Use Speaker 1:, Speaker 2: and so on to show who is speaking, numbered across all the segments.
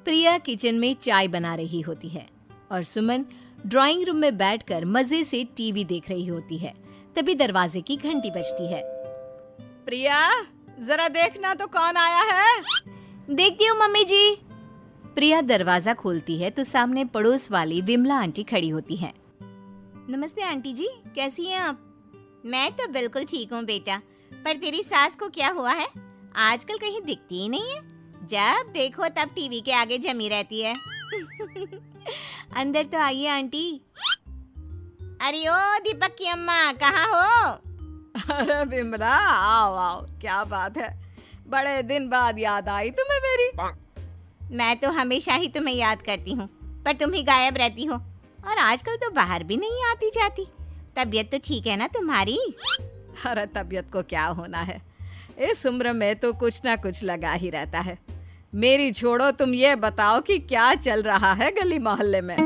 Speaker 1: प्रिया kitchen में चाय बना रही होती है और सुमन ड्राइंग रूम में बैठकर मजे से टीवी देख रही होती है। तभी दरवाजे की घंटी बजती है।
Speaker 2: प्रिया, जरा देखना तो कौन आया है।
Speaker 1: देखती हूँ मम्मी जी। प्रिया दरवाजा खोलती है तो सामने पड़ोस वाली विमला आंटी खड़ी होती है। नमस्ते आंटी जी, कैसी हैं आप?
Speaker 3: मैं तो बिल्कुल ठीक हूँ बेटा, पर तेरी सास को क्या हुआ है? आजकल कहीं दिखती ही नहीं है। जब देखो तब टीवी के आगे जमी रहती है।
Speaker 1: अंदर तो आइए आंटी।
Speaker 3: अरे ओ दीपक की अम्मा, कहाँ हो?
Speaker 2: अरे विमला, आओ आओ, क्या बात है, बड़े दिन बाद याद आई तुम्हें मेरी।
Speaker 3: मैं तो हमेशा ही तुम्हें याद करती हूँ, पर तुम ही गायब रहती हो और आजकल तो बाहर भी नहीं आती जाती। तबीयत तो ठीक है ना तुम्हारी?
Speaker 2: अरे तबीयत को क्या होना है, इस उम्र में तो कुछ ना कुछ लगा ही रहता है। मेरी छोड़ो, तुम ये बताओ कि क्या चल रहा है गली मोहल्ले में।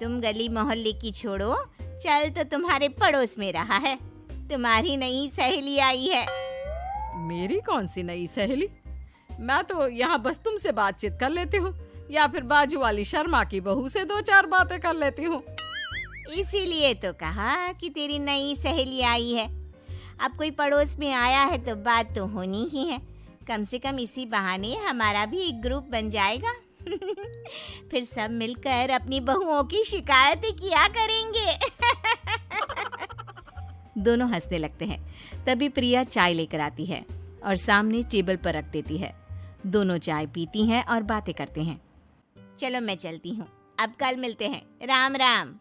Speaker 3: तुम गली मोहल्ले की छोड़ो, चल तो तुम्हारे पड़ोस में रहा है। तुम्हारी नई सहेली आई है।
Speaker 2: मेरी कौन सी नई सहेली? मैं तो यहाँ बस तुमसे बातचीत कर लेती हूँ या फिर बाजू वाली शर्मा की बहू से 2-4 बातें कर लेती हूँ।
Speaker 3: इसीलिए तो कहा कि तेरी नई सहेली आई है। अब कोई पड़ोस में आया है तो बात तो होनी ही है। कम से कम इसी बहाने हमारा भी एक ग्रुप बन जाएगा। फिर सब मिलकर अपनी बहुओं की शिकायतें किया करेंगे।
Speaker 1: दोनों हंसने लगते हैं। तभी प्रिया चाय लेकर आती है और सामने टेबल पर रख देती है। दोनों चाय पीती हैं और बातें करते हैं।
Speaker 3: चलो मैं चलती हूँ, अब कल मिलते हैं। राम राम।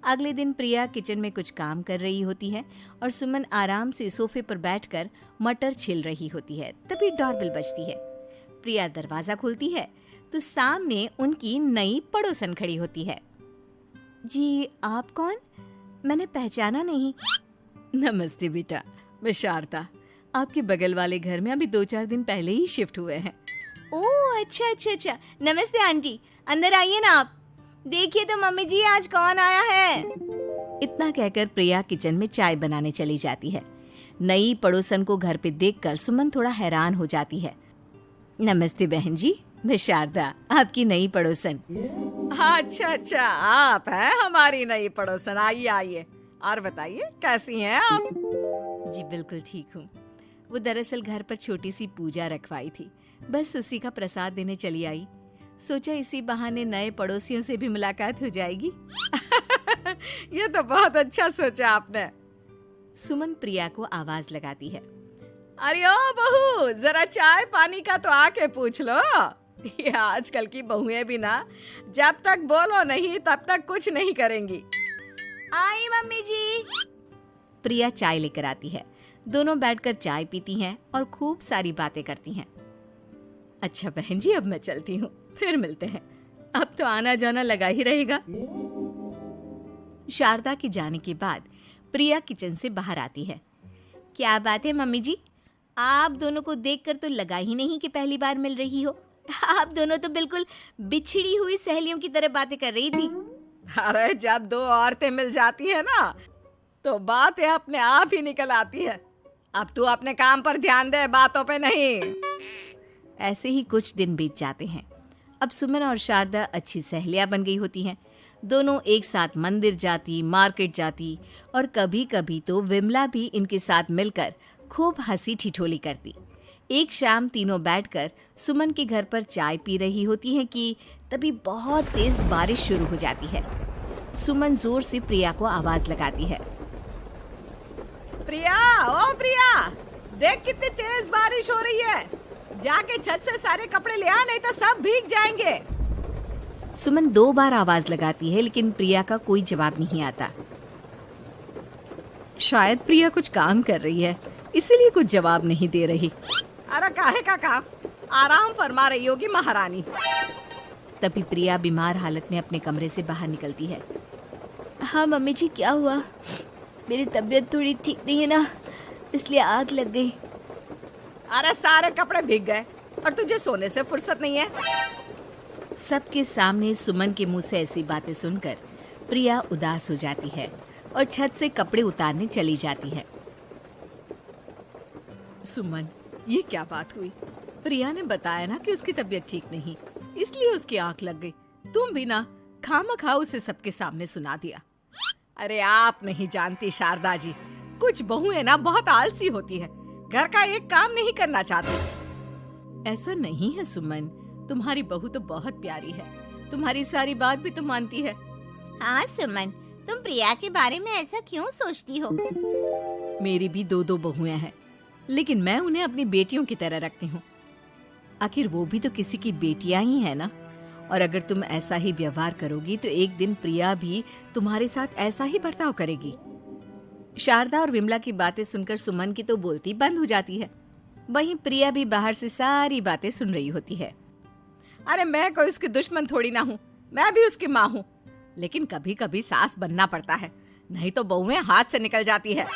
Speaker 1: अगले दिन प्रिया किचन में कुछ काम कर रही होती है और सुमन आराम से सोफे पर बैठकर मटर छिल रही होती है। तभी डोरबेल बजती है। प्रिया दरवाजा खोलती है तो सामने उनकी नई पड़ोसन खड़ी होती है। जी, आप कौन? मैंने पहचाना नहीं।
Speaker 2: नमस्ते बेटा, मैं शारदा, आपके बगल वाले घर में अभी 2-4 दिन पहले ही शिफ्ट हुए हैं।
Speaker 1: ओह अच्छा। नमस्ते आंटी, अंदर आइए ना आप। देखिए तो मम्मी जी, आज कौन आया है। इतना कहकर प्रिया किचन में चाय बनाने चली जाती है। नई पड़ोसन को घर पे देखकर सुमन थोड़ा हैरान हो जाती है। नमस्ते बहन जी, मैं शारदा, आपकी नई पड़ोसन।
Speaker 2: अच्छा, आप हैं हमारी नई पड़ोसन। आइए आइए, और बताइए कैसी हैं आप?
Speaker 1: जी बिल्कुल ठीक हूँ। वो दरअसल घर पर छोटी सी पूजा रखवाई थी, बस उसी का प्रसाद देने चली आई। सोचा इसी बहाने नए पड़ोसियों से भी मुलाकात हो जाएगी।
Speaker 2: ये तो बहुत अच्छा सोचा आपने।
Speaker 1: सुमन प्रिया को आवाज लगाती है।
Speaker 2: अरे ओ बहू, जरा चाय पानी का तो आके पूछ लो। ये आजकल की बहुएं भी ना, जब तक बोलो नहीं तब तक कुछ नहीं करेंगी।
Speaker 3: आई मम्मी जी।
Speaker 1: प्रिया चाय लेकर आती है। दोनों बैठकर चाय पीती हैं और खूब सारी बातें करती हैं। अच्छा बहन जी, अब मैं चलती हूँ, फिर मिलते हैं। अब तो आना जाना लगा ही रहेगा। शारदा के जाने के बाद प्रिया किचन से बाहर आती है। क्या बात है मम्मी जी, आप दोनों को देखकर तो लगा ही नहीं कि पहली बार मिल रही हो। आप दोनों तो बिल्कुल बिछड़ी हुई सहेलियों की तरह बातें कर रही थी।
Speaker 2: अरे जब 2 औरतें मिल जाती है ना, तो बातें अपने आप ही निकल आती है। अब तू अपने काम पर ध्यान दे, बातों पे नहीं।
Speaker 1: ऐसे ही कुछ दिन बीत जाते हैं। अब सुमन और शारदा अच्छी सहेलियां बन गई होती हैं। दोनों एक साथ मंदिर जाती, मार्केट जाती और कभी कभी तो विमला भी इनके साथ मिलकर खूब हंसी ठिठोली करती। एक शाम तीनों बैठकर सुमन के घर पर चाय पी रही होती हैं कि तभी बहुत तेज बारिश शुरू हो जाती है। सुमन जोर से प्रिया को आवाज लगाती है।
Speaker 2: प्रिया, ओ प्रिया, देख कितनी तेज बारिश हो रही है। जाके छत से सारे कपड़े ले आ, नहीं तो सब भीग जाएंगे।
Speaker 1: सुमन 2 बार आवाज लगाती है लेकिन प्रिया का कोई जवाब नहीं आता। शायद प्रिया कुछ काम कर रही है, इसीलिए कुछ जवाब नहीं दे रही।
Speaker 2: अरे काहे का काम, आराम फरमा रही होगी महारानी।
Speaker 1: तभी प्रिया बीमार हालत में अपने कमरे से बाहर निकलती है। हाँ मम्मी जी, क्या हुआ? मेरी तबीयत थोड़ी ठीक नहीं है ना, इसलिए आग लग गई।
Speaker 2: अरे सारे कपड़े भीग गए और तुझे सोने से फुर्सत नहीं है।
Speaker 1: सबके सामने सुमन के मुंह से ऐसी बातें सुनकर प्रिया उदास हो जाती है और छत से कपड़े उतारने चली जाती है।
Speaker 2: सुमन, ये क्या बात हुई? प्रिया ने बताया ना कि उसकी तबीयत ठीक नहीं। इसलिए उसकी आंख लग गई। तुम भी ना खामखा उसे सबके सामने सुना दिया। अरे आप नहीं जानती शारदा जी, कुछ बहुएं ना बहुत आलसी होती है, घर का एक काम नहीं करना चाहती। ऐसा नहीं है सुमन, तुम्हारी बहू तो बहुत प्यारी है, तुम्हारी सारी बात भी तो मानती है।
Speaker 3: हाँ सुमन, तुम प्रिया के बारे में ऐसा क्यों सोचती हो?
Speaker 2: मेरी भी दो बहुएं हैं, लेकिन मैं उन्हें अपनी बेटियों की तरह रखती हूँ। आखिर वो भी तो किसी की बेटियां ही है ना। और अगर तुम ऐसा ही व्यवहार करोगी तो एक दिन प्रिया भी तुम्हारे साथ ऐसा ही बर्ताव करेगी। शारदा और विमला की बातें सुनकर सुमन की तो बोलती बंद हो जाती है। वहीं प्रिया भी बाहर से सारी बातें सुन रही होती है। अरे मैं कोई उसकी दुश्मन थोड़ी ना हूँ, मैं भी उसकी माँ हूँ, लेकिन कभी कभी सास बनना पड़ता है, नहीं तो बहुएं हाथ से निकल जाती है।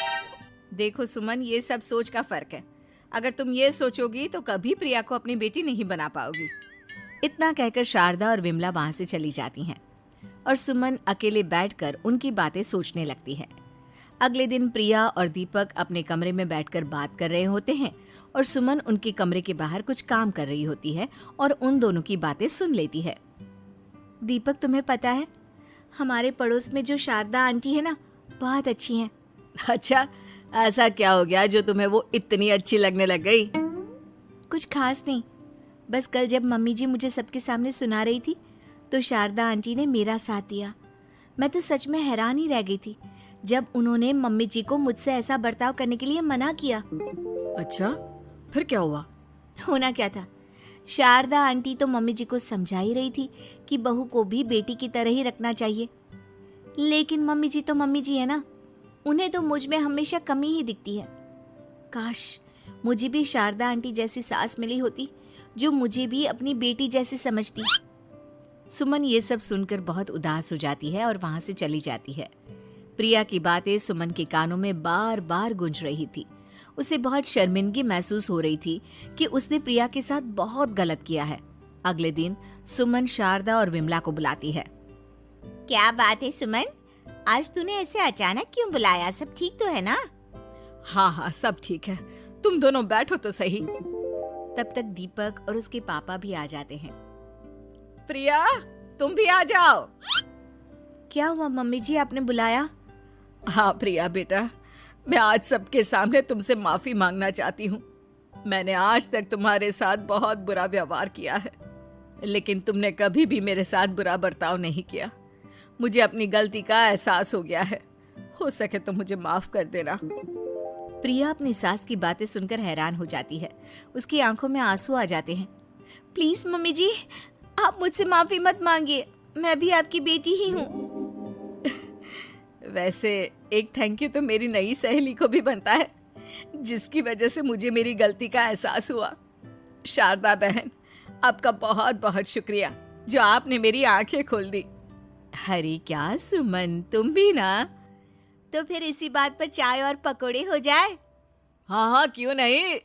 Speaker 2: देखो सुमन, ये सब सोच का फर्क है। अगर तुम ये सोचोगी तो कभी प्रिया को अपनी बेटी नहीं बना पाओगी। इतना कहकर शारदा और विमला वहां से चली जाती हैं और सुमन अकेले बैठकर उनकी बातें सोचने लगती है। अगले दिन प्रिया और दीपक अपने कमरे में बैठकर बात कर रहे होते हैं और सुमन उनके कमरे के बाहर कुछ काम कर रही होती है और उन दोनों की बातें सुन लेती है। दीपक, तुम्हें पता है हमारे पड़ोस में जो शारदा आंटी है ना, बहुत अच्छी हैं। अच्छा, ऐसा क्या हो गया जो तुम्हें वो इतनी अच्छी लगने लग गई? कुछ खास नहीं, बस कल जब मम्मी जी मुझे सबके सामने सुना रही थी तो शारदा आंटी ने मेरा साथ दिया। मैं तो सच में हैरान ही रह गई थी जब उन्होंने मम्मी जी को मुझसे ऐसा बर्ताव करने के लिए मना किया। अच्छा, फिर क्या हुआ? होना क्या था, शारदा आंटी तो मम्मी जी को समझा ही रही थी कि बहू को भी बेटी की तरह ही रखना चाहिए, लेकिन मम्मी जी तो मम्मी जी है ना, उन्हें तो मुझ में हमेशा कमी ही दिखती है। काश मुझे भी शारदा आंटी जैसी सास मिली होती जो मुझे भी अपनी बेटी जैसी समझती। सुमन ये सब सुनकर बहुत उदास हो जाती है और वहां से चली जाती है। प्रिया की बातें सुमन के कानों में बार बार गूंज रही थी। उसे बहुत शर्मिंदगी महसूस हो रही थी कि उसने प्रिया के साथ बहुत गलत किया है। अगले दिन सुमन शारदा और विमला को बुलाती है।
Speaker 3: क्या बात है सुमन, आज तूने ऐसे अचानक क्यों बुलाया? सब ठीक तो है ना?
Speaker 2: हाँ हाँ, सब ठीक है, तुम दोनों बैठो तो सही। तब तक दीपक और उसके पापा भी आ जाते हैं। प्रिया, तुम भी आ जाओ।
Speaker 3: क्या हुआ मम्मी जी, आपने बुलाया?
Speaker 2: हाँ प्रिया बेटा, मैं आज सबके सामने तुमसे माफी मांगना चाहती हूँ। मैंने आज तक तुम्हारे साथ बहुत बुरा व्यवहार किया है, लेकिन तुमने कभी भी मेरे साथ बुरा बर्ताव नहीं किया। मुझे अपनी गलती का एहसास हो गया है, हो सके तो मुझे माफ कर देना। प्रिया अपनी सास की बातें सुनकर हैरान हो जाती है। उसकी आंखों में आंसू आ जाते हैं।
Speaker 3: प्लीज मम्मी जी, आप मुझसे माफी मत मांगिए, मैं भी आपकी बेटी ही हूँ।
Speaker 2: वैसे एक थैंक यू तो मेरी नई सहेली को भी बनता है, जिसकी वजह से मुझे मेरी गलती का एहसास हुआ। शारदा बहन, आपका बहुत बहुत शुक्रिया जो आपने मेरी आंखें खोल दी। अरे क्या सुमन, तुम भी ना?
Speaker 3: तो फिर इसी बात पर चाय और पकोड़े हो जाए?
Speaker 2: हाँ हाँ, क्यों नहीं।